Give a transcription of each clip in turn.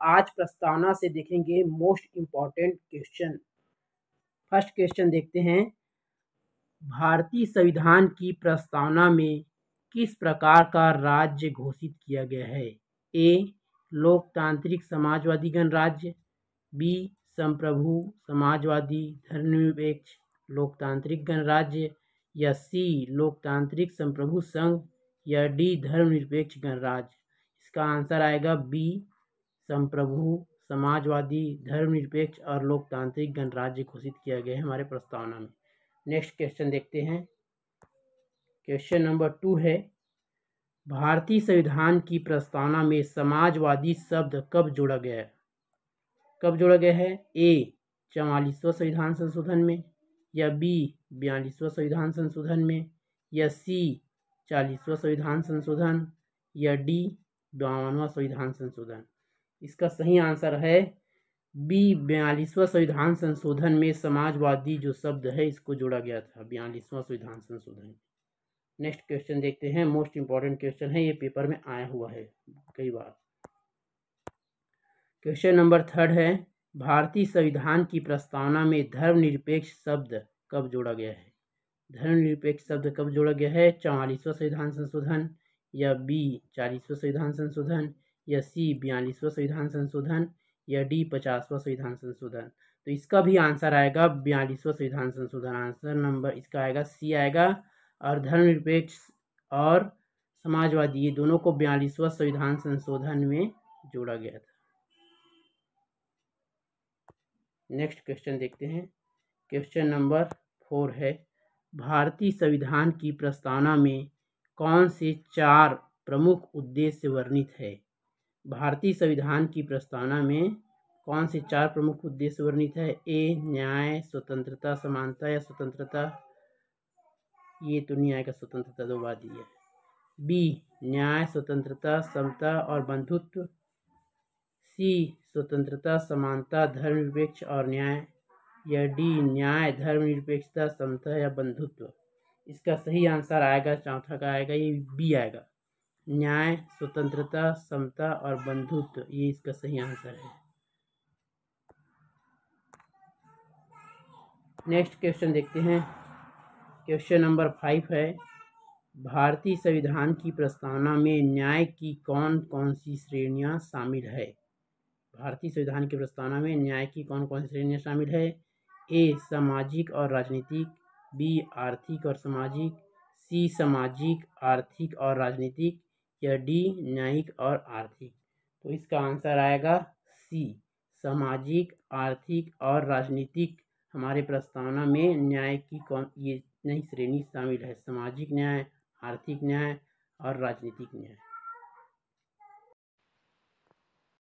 आज प्रस्तावना से देखेंगे most important question. First question देखते हैं, भारतीय संविधान की प्रस्तावना में किस प्रकार का राज्य घोषित किया गया है? ए लोकतांत्रिक समाजवादी गणराज्य, बी संप्रभु समाजवादी धर्मनिरपेक्ष लोकतांत्रिक गणराज्य, या सी लोकतांत्रिक संप्रभु संघ, या डी धर्मनिरपेक्ष गणराज्य। इसका आंसर आएगा बी संप्रभु समाजवादी धर्मनिरपेक्ष और लोकतांत्रिक गणराज्य घोषित किया गया है हमारे प्रस्तावना में। नेक्स्ट क्वेश्चन देखते हैं। क्वेश्चन नंबर 2 है, भारतीय संविधान की प्रस्तावना में समाजवादी शब्द कब जोड़ा गया है? कब जोड़ा गया है? ए 44वां संविधान संशोधन में, या बी 42वां संविधान संशोधन में, या सी 40वां संविधान संशोधन, या डी 52वां संविधान संशोधन। इसका सही आंसर है बी 42वां संविधान संशोधन में समाजवादी जो शब्द है इसको जोड़ा गया था 42वां संविधान संशोधन। नेक्स्ट क्वेश्चन देखते हैं, मोस्ट इंपॉर्टेंट क्वेश्चन है, ये पेपर में आया हुआ है कई बार। क्वेश्चन नंबर 3 है, भारतीय संविधान की प्रस्तावना में धर्मनिरपेक्ष शब्द कब जोड़ा गया है? धर्मनिरपेक्ष शब्द कब जोड़ा गया है? 44वां संविधान संशोधन, या बी 40वां संविधान संशोधन, या सी 42वां संविधान संशोधन, या डी 50वां संविधान संशोधन। तो इसका भी आंसर आएगा 42वां संविधान संशोधन। आंसर नंबर इसका आएगा सी आएगा। और धर्मनिरपेक्ष और समाजवादी ये दोनों को 42वां संविधान संशोधन में जोड़ा गया था। नेक्स्ट क्वेश्चन देखते हैं। क्वेश्चन नंबर 4 है, भारतीय संविधान की प्रस्तावना में कौन से 4 प्रमुख उद्देश्य वर्णित है? भारतीय संविधान की प्रस्तावना में कौन से 4 प्रमुख उद्देश्य वर्णित है? ए न्याय, स्वतंत्रता, समानता या स्वतंत्रता, ये तो नहीं आएगा, स्वतंत्रता 2 बार दी है। बी न्याय, स्वतंत्रता, समता और बंधुत्व, सी स्वतंत्रता, समानता, धर्मनिरपेक्ष और न्याय, या डी न्याय, धर्मनिरपेक्षता, समता या बंधुत्व। इसका सही आंसर आएगा चौथा का आएगा ये बी आएगा, न्याय, स्वतंत्रता, समता और बंधुत्व, ये इसका सही आंसर है। नेक्स्ट क्वेश्चन देखते हैं। क्वेश्चन नंबर 5 है, भारतीय संविधान की प्रस्तावना में न्याय की कौन कौन सी श्रेणियां शामिल है? भारतीय संविधान की प्रस्तावना में न्याय की कौन कौन सी श्रेणियां शामिल है? ए सामाजिक और राजनीतिक, बी आर्थिक और सामाजिक, सी सामाजिक, आर्थिक और राजनीतिक, या डी न्यायिक और आर्थिक। तो इसका आंसर आएगा सी सामाजिक, आर्थिक और राजनीतिक। हमारे प्रस्तावना में न्याय की कौन ये नई श्रेणी शामिल है, सामाजिक न्याय, आर्थिक न्याय और राजनीतिक न्याय।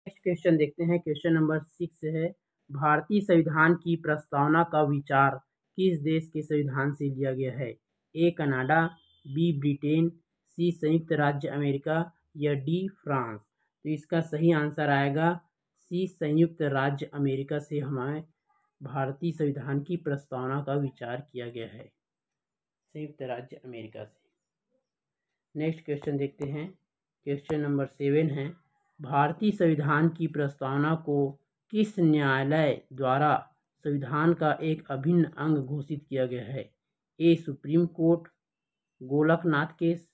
नेक्स्ट क्वेश्चन देखते हैं। क्वेश्चन नंबर 6 है, भारतीय संविधान की प्रस्तावना का विचार किस देश के संविधान से लिया गया है? ए कनाडा, बी ब्रिटेन, सी संयुक्त राज्य अमेरिका, या डी फ्रांस। तो इसका सही आंसर आएगा सी संयुक्त राज्य अमेरिका से हमारे भारतीय संविधान की प्रस्तावना का विचार किया गया है, संयुक्त राज्य अमेरिका से। नेक्स्ट क्वेश्चन देखते हैं। क्वेश्चन नंबर 7 है, भारतीय संविधान की प्रस्तावना को किस न्यायालय द्वारा संविधान का एक अभिन्न अंग घोषित किया गया है? A Supreme Court Golaknath case,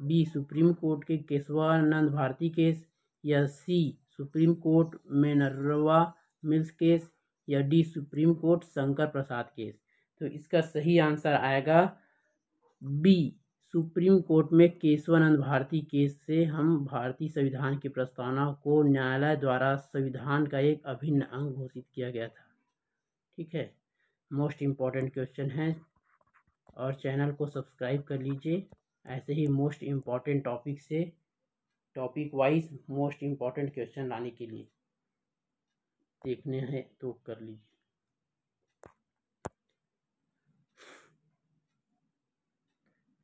B Supreme Court के केशवानंद भारती केस, या C Supreme Court Minerva Mills case, या D Supreme Court Shankar Prasad case. तो इसका सही आंसर आएगा बी सुप्रीम कोर्ट में केशवानंद भारती केस से हम भारतीय संविधान की प्रस्तावना को न्यायालय द्वारा संविधान का एक अभिन्न अंग घोषित किया गया था। ठीक है, मोस्ट इम्पॉर्टेंट क्वेश्चन है और चैनल को सब्सक्राइब कर लीजिए। ऐसे ही मोस्ट इम्पॉर्टेंट टॉपिक से topic wise most important question लाने के लिए देखने हैं तो कर लीजिए।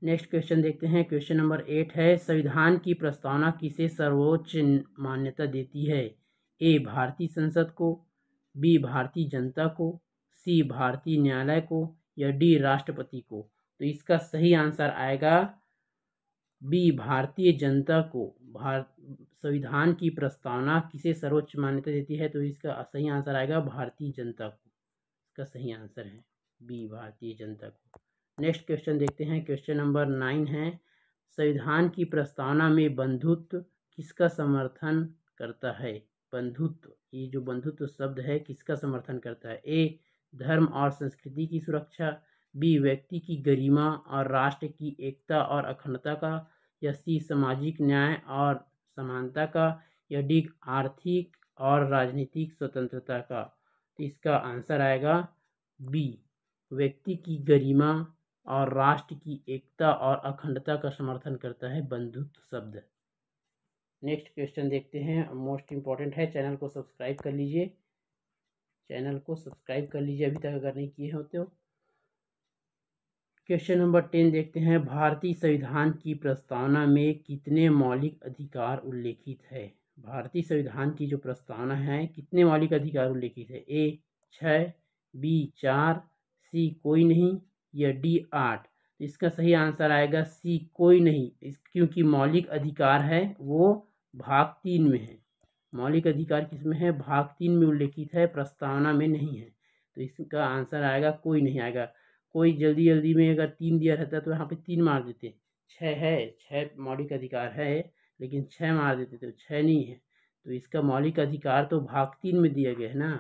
नेक्स्ट क्वेश्चन देखते हैं। क्वेश्चन नंबर 8 है, संविधान की प्रस्तावना किसे सर्वोच्च मान्यता देती है? ए भारतीय संसद को, बी भारतीय जनता को, सी भारतीय न्यायालय को, या डी राष्ट्रपति को। तो इसका सही आंसर आएगा बी भारतीय जनता को संविधान की प्रस्तावना किसे सर्वोच्च मान्यता देती है, तो इसका सही आंसर आएगा भारतीय जनता को। इसका सही आंसर है बी भारतीय जनता को। नेक्स्ट क्वेश्चन देखते हैं। क्वेश्चन नंबर 9 है, संविधान की प्रस्तावना में बंधुत्व किसका समर्थन करता है। बंधुत्व, ये जो बंधुत्व शब्द है किसका समर्थन करता है। ए धर्म और संस्कृति की सुरक्षा, बी व्यक्ति की गरिमा और राष्ट्र की एकता और अखंडता का, या सी सामाजिक न्याय और समानता का, या डी आर्थिक और राजनीतिक स्वतंत्रता का। तो इसका आंसर आएगा बी व्यक्ति की गरिमा और राष्ट्र की एकता और अखंडता का समर्थन करता है बंधुत्व शब्द। नेक्स्ट क्वेश्चन देखते हैं, मोस्ट इम्पॉर्टेंट है। चैनल को सब्सक्राइब कर लीजिए, चैनल को सब्सक्राइब कर लीजिए अभी तक अगर नहीं किए होते हो। क्वेश्चन नंबर 10 देखते हैं, भारतीय संविधान की प्रस्तावना में कितने मौलिक अधिकार उल्लेखित है। भारतीय संविधान की जो प्रस्तावना है कितने मौलिक अधिकार उल्लेखित है। ए 6, बी 4, सी कोई नहीं, या डी 8। इसका सही आंसर आएगा सी कोई नहीं, क्योंकि मौलिक अधिकार है वो भाग 3 में है। मौलिक अधिकार किसमें है, भाग 3 में उल्लेखित है, प्रस्तावना में नहीं है। तो इसका आंसर आएगा कोई नहीं आएगा। कोई जल्दी जल्दी में अगर 3 दिया रहता तो यहाँ पे 3 मार देते। 6 है, 6 मौलिक अधिकार है, लेकिन 6 मार देते तो 6 नहीं है। तो इसका मौलिक अधिकार तो भाग 3 में दिया गया है ना,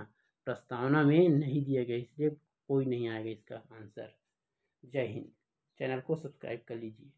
प्रस्तावना में नहीं दिया गया, इसलिए कोई नहीं आएगा इसका आंसर। जय हिंद। चैनल को सब्सक्राइब कर लीजिए।